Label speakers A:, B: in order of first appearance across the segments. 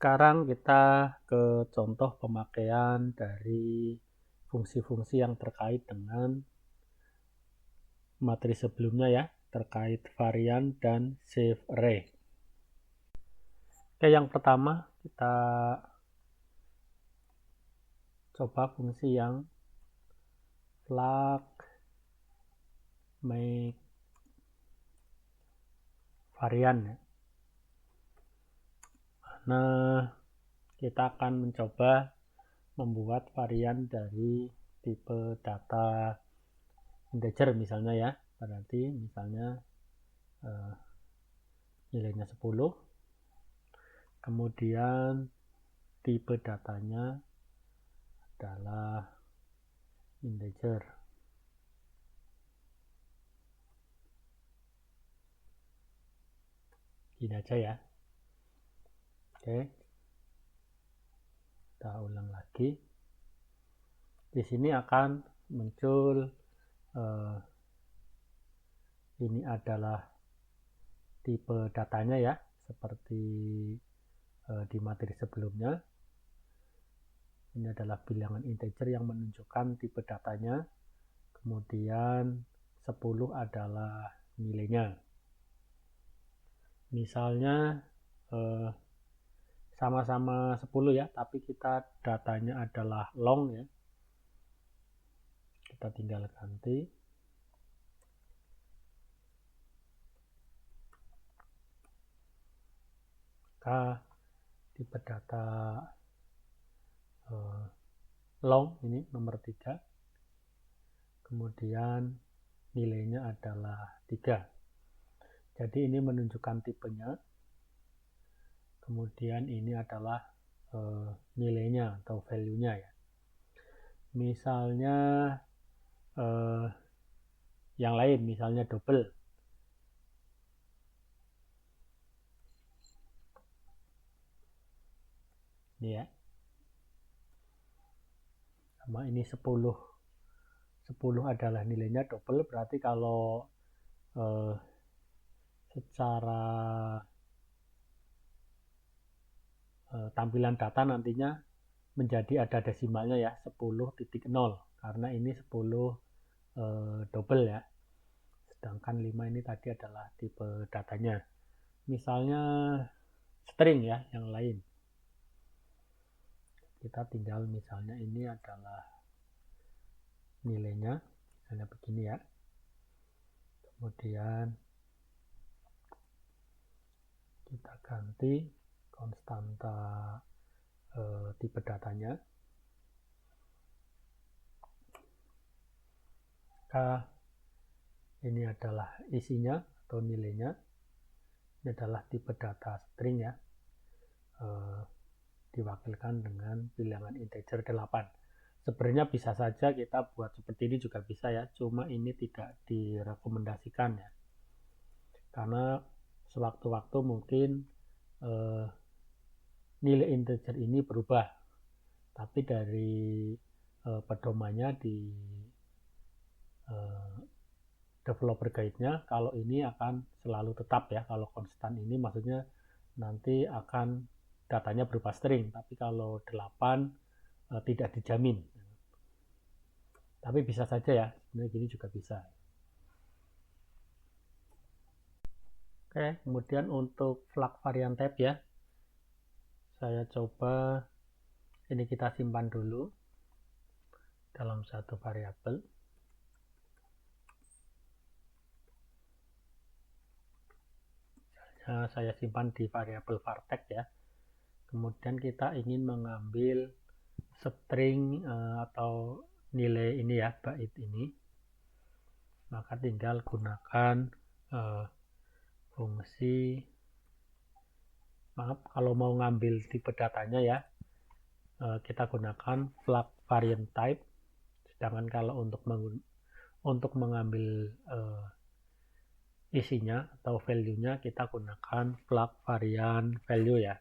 A: Sekarang kita ke contoh pemakaian dari fungsi-fungsi yang terkait dengan materi sebelumnya ya, terkait varian dan save array. Oke, yang pertama kita coba fungsi yang flag make varian ya. Nah, kita akan mencoba membuat varian dari tipe data integer misalnya ya, berarti misalnya nilainya 10, kemudian tipe datanya adalah integer. Gini aja ya. Oke, kita ulang lagi. Di sini akan muncul ini adalah tipe datanya ya, seperti di materi sebelumnya. Ini adalah bilangan integer yang menunjukkan tipe datanya. Kemudian 10 adalah nilainya. Misalnya sama-sama 10 ya, tapi kita datanya adalah long ya. Kita tinggal ganti. Maka tipe data long ini nomor 3. Kemudian nilainya adalah 3. Jadi ini menunjukkan tipenya. Kemudian ini adalah nilainya atau value-nya ya. Misalnya yang lain, misalnya double. Ini ya. Sama ini 10. 10 adalah nilainya double, berarti kalau secara tampilan data nantinya menjadi ada desimalnya ya, 10.0, karena ini 10 double ya. Sedangkan 5 ini tadi adalah tipe datanya. Misalnya string ya, yang lain. Kita tinggal misalnya ini adalah nilainya, misalnya begini ya. Kemudian kita ganti konstanta tipe datanya. Maka ini adalah isinya atau nilainya. Ini adalah tipe data string ya, diwakilkan dengan bilangan integer 8. Sebenarnya bisa saja kita buat seperti ini juga bisa ya, cuma ini tidak direkomendasikan ya, karena sewaktu-waktu mungkin nilai integer ini berubah, tapi dari pedomannya di developer guide-nya, kalau ini akan selalu tetap ya, kalau konstan ini maksudnya nanti akan datanya berupa string, tapi kalau 8 tidak dijamin. Tapi bisa saja ya, sebenarnya gini juga bisa. Oke, kemudian untuk flag varian type ya, saya coba ini kita simpan dulu dalam satu variabel. Misalnya saya simpan di variabel vartex ya. Kemudian kita ingin mengambil string atau nilai ini ya, bait ini. Maka tinggal gunakan fungsi, maaf, kalau mau ngambil tipe datanya ya, kita gunakan flag variant type. Sedangkan kalau untuk mengambil isinya atau value-nya, kita gunakan flag varian value ya.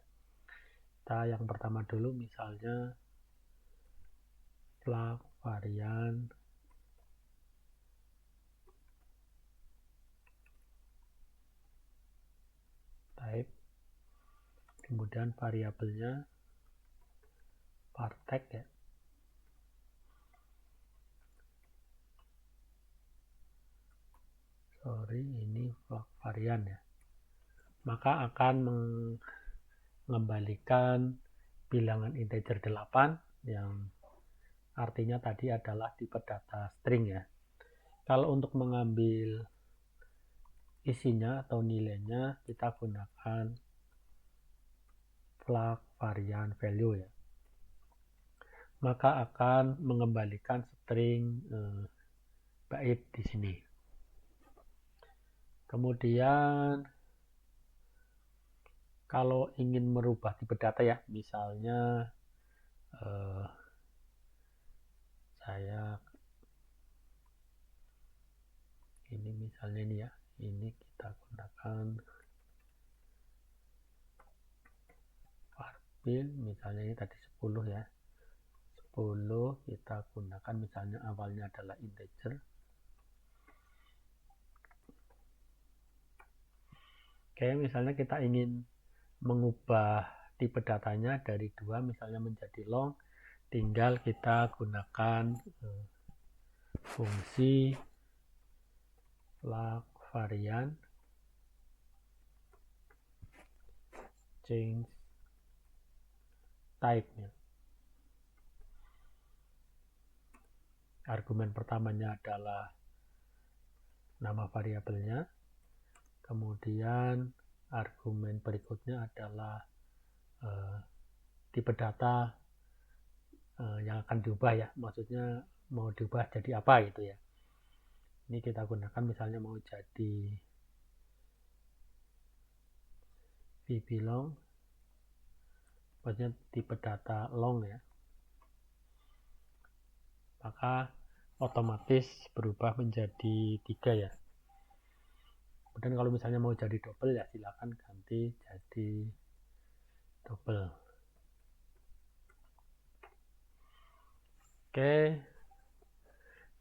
A: Kita yang pertama dulu, misalnya flag varian type, kemudian variabelnya partek ya. Ini varian ya. Maka akan mengembalikan bilangan integer 8 yang artinya tadi adalah tipe data string ya. Kalau untuk mengambil isinya atau nilainya kita gunakan flag varian value ya. Maka akan mengembalikan string bait di sini. Kemudian kalau ingin merubah tipe data ya, misalnya misalnya ini ya, ini kita gunakan varpil, misalnya ini tadi 10 ya, 10 kita gunakan misalnya awalnya adalah integer. Oke, misalnya kita ingin mengubah tipe datanya dari 2 misalnya menjadi long, tinggal kita gunakan fungsi flag varian change type nya. Argumen pertamanya adalah nama variabelnya, kemudian argumen berikutnya adalah tipe data yang akan diubah ya, maksudnya mau diubah jadi apa gitu ya. Ini kita gunakan misalnya mau jadi VB long, maksudnya tipe data long ya, maka otomatis berubah menjadi 3 ya. Kemudian kalau misalnya mau jadi double ya silakan ganti jadi double. Oke,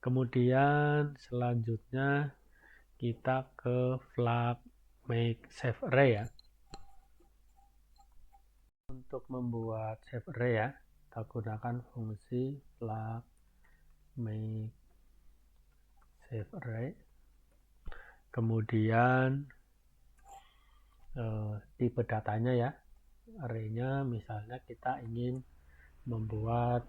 A: kemudian selanjutnya kita ke flag make save array ya. Untuk membuat save array ya, kita gunakan fungsi flag make save array. Kemudian tipe datanya ya, arraynya misalnya kita ingin membuat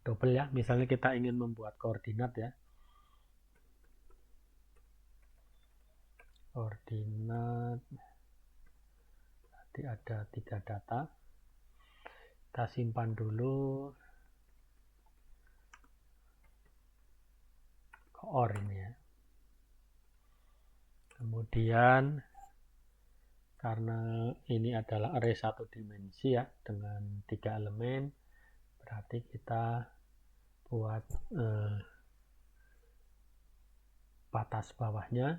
A: double ya, misalnya kita ingin membuat koordinat ya, koordinat nanti ada 3 data, kita simpan dulu ke OR ini ya. Kemudian karena ini adalah array 1 dimensi ya dengan 3 elemen, berarti kita buat batas bawahnya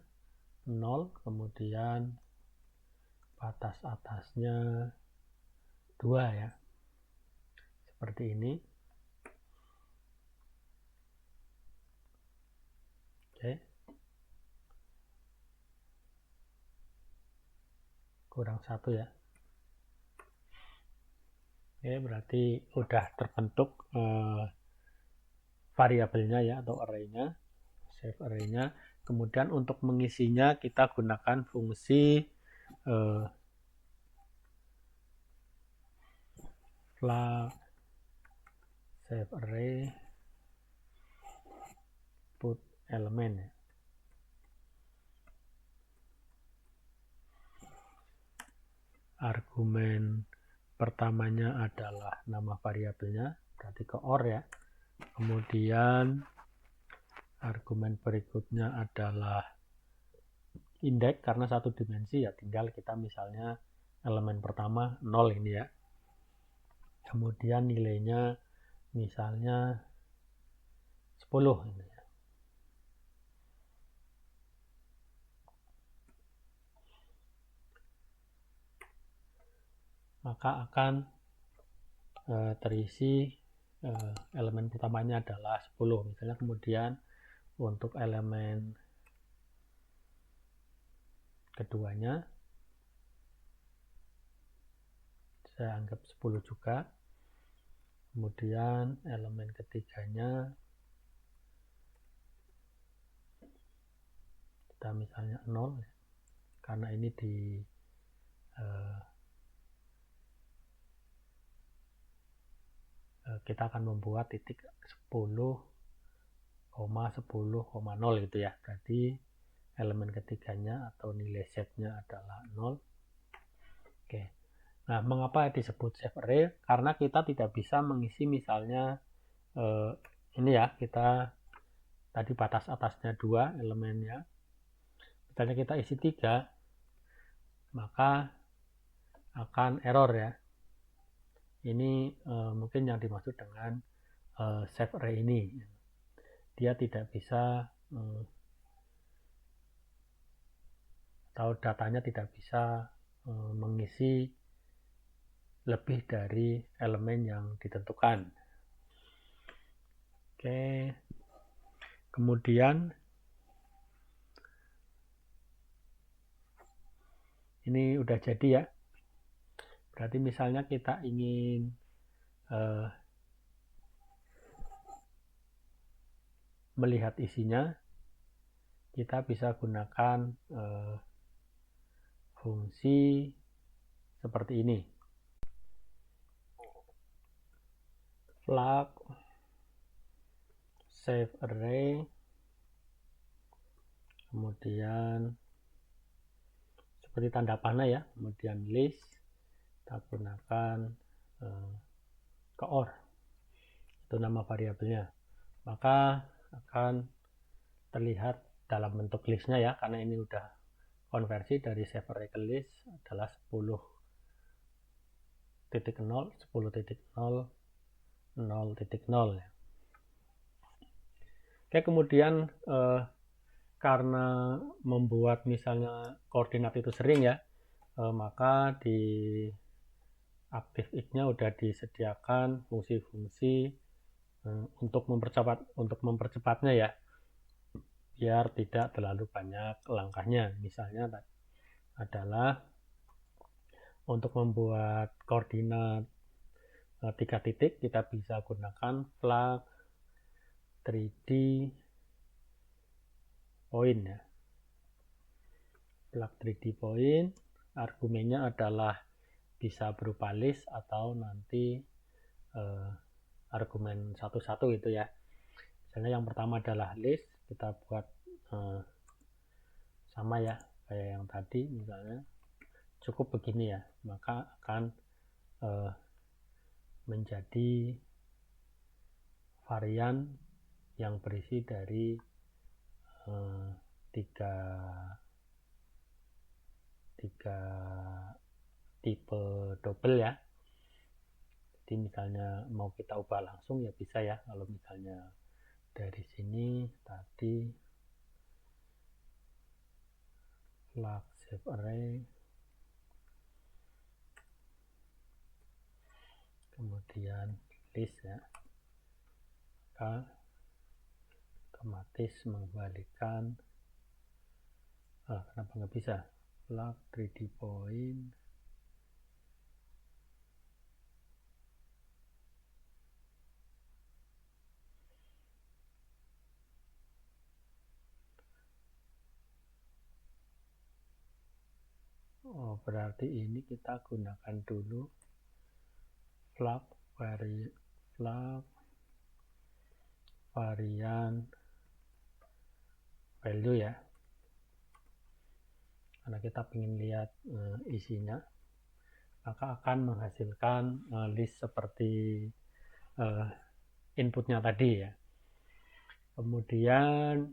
A: 0, kemudian batas atasnya 2 ya, seperti ini. Oke, kurang 1 ya. Oke, berarti udah terbentuk variabelnya ya atau arraynya, save arraynya. Kemudian untuk mengisinya kita gunakan fungsi flag save array put element ya. Argumen pertamanya adalah nama variabelnya, berarti ke OR ya. Kemudian argumen berikutnya adalah indeks, karena 1 dimensi ya tinggal kita misalnya elemen pertama 0 ini ya. Kemudian nilainya misalnya 10 ini ya. Maka akan terisi elemen pertamanya adalah 10 misalnya, kemudian untuk elemen keduanya saya anggap 10 juga. Kemudian elemen ketiganya kita misalnya 0 karena ini kita akan membuat titik 10,10,0 gitu ya. Berarti elemen ketiganya atau nilai Z-nya adalah 0. Oke. Nah, mengapa disebut safe array? Karena kita tidak bisa mengisi misalnya ini ya, kita tadi batas atasnya 2 elemennya. Misalnya kita isi 3, maka akan error ya. Ini mungkin yang dimaksud dengan safe array ini. Dia tidak bisa atau datanya tidak bisa mengisi lebih dari elemen yang ditentukan. Oke. Kemudian ini udah jadi ya. Berarti misalnya kita ingin melihat isinya, kita bisa gunakan fungsi seperti ini. Flag save array, kemudian seperti tanda panah ya, kemudian list, kita gunakan keor, itu nama variabelnya, maka akan terlihat dalam bentuk listnya ya, karena ini udah konversi dari save array ke list adalah 10.0, 10.0, 0.0 ya. Oke, kemudian karena membuat misalnya koordinat itu sering ya, maka di ActiveX-nya udah disediakan fungsi-fungsi untuk mempercepatnya ya, biar tidak terlalu banyak langkahnya. Misalnya adalah untuk membuat koordinat 3 titik, kita bisa gunakan flag 3D point ya. Flag 3D point, argumennya adalah bisa berupa list atau nanti argumen satu-satu gitu ya. Misalnya yang pertama adalah list, kita buat sama ya kayak yang tadi, misalnya cukup begini ya, maka akan menjadi varian yang berisi dari tiga tipe double ya. Jadi misalnya mau kita ubah langsung ya bisa ya, kalau misalnya dari sini tadi flag save array, kemudian list ya, maka otomatis mengembalikan kenapa nggak bisa flag 3D point, berarti ini kita gunakan dulu flag varian value ya, karena kita ingin lihat isinya, maka akan menghasilkan list seperti inputnya tadi ya. Kemudian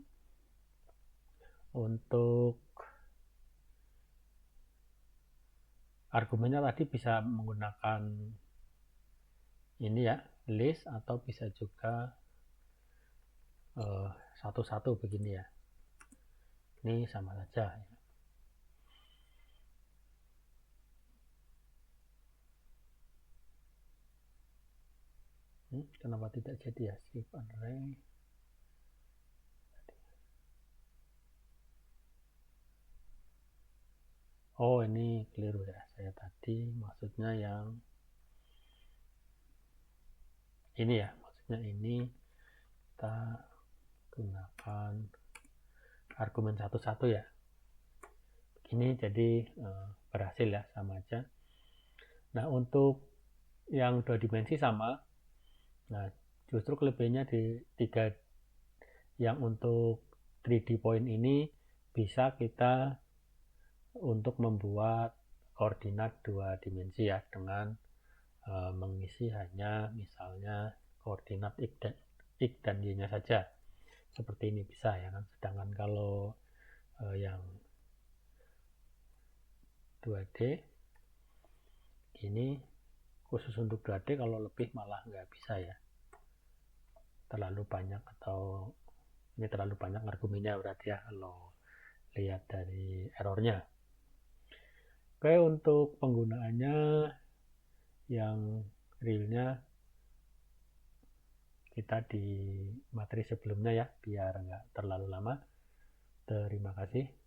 A: untuk argumennya tadi bisa menggunakan ini ya, list, atau bisa juga satu-satu begini ya. Ini sama saja ya. Kenapa tidak jadi ya skip array? Oh, ini keliru ya, saya tadi maksudnya yang ini ya, maksudnya ini kita gunakan argumen satu-satu ya. Ini jadi berhasil ya, sama aja. Nah, untuk yang 2 dimensi sama. Nah, justru kelebihannya di 3 yang untuk 3D point ini bisa kita untuk membuat koordinat 2 dimensi ya, dengan mengisi hanya misalnya koordinat X dan Y-nya saja. Seperti ini bisa ya kan. Sedangkan kalau yang 2D ini khusus untuk 2D, kalau lebih malah nggak bisa ya. Terlalu banyak, atau ini terlalu banyak argumennya berarti ya kalau lihat dari errornya. Oke, untuk penggunaannya yang realnya kita di materi sebelumnya ya, biar nggak terlalu lama. Terima kasih.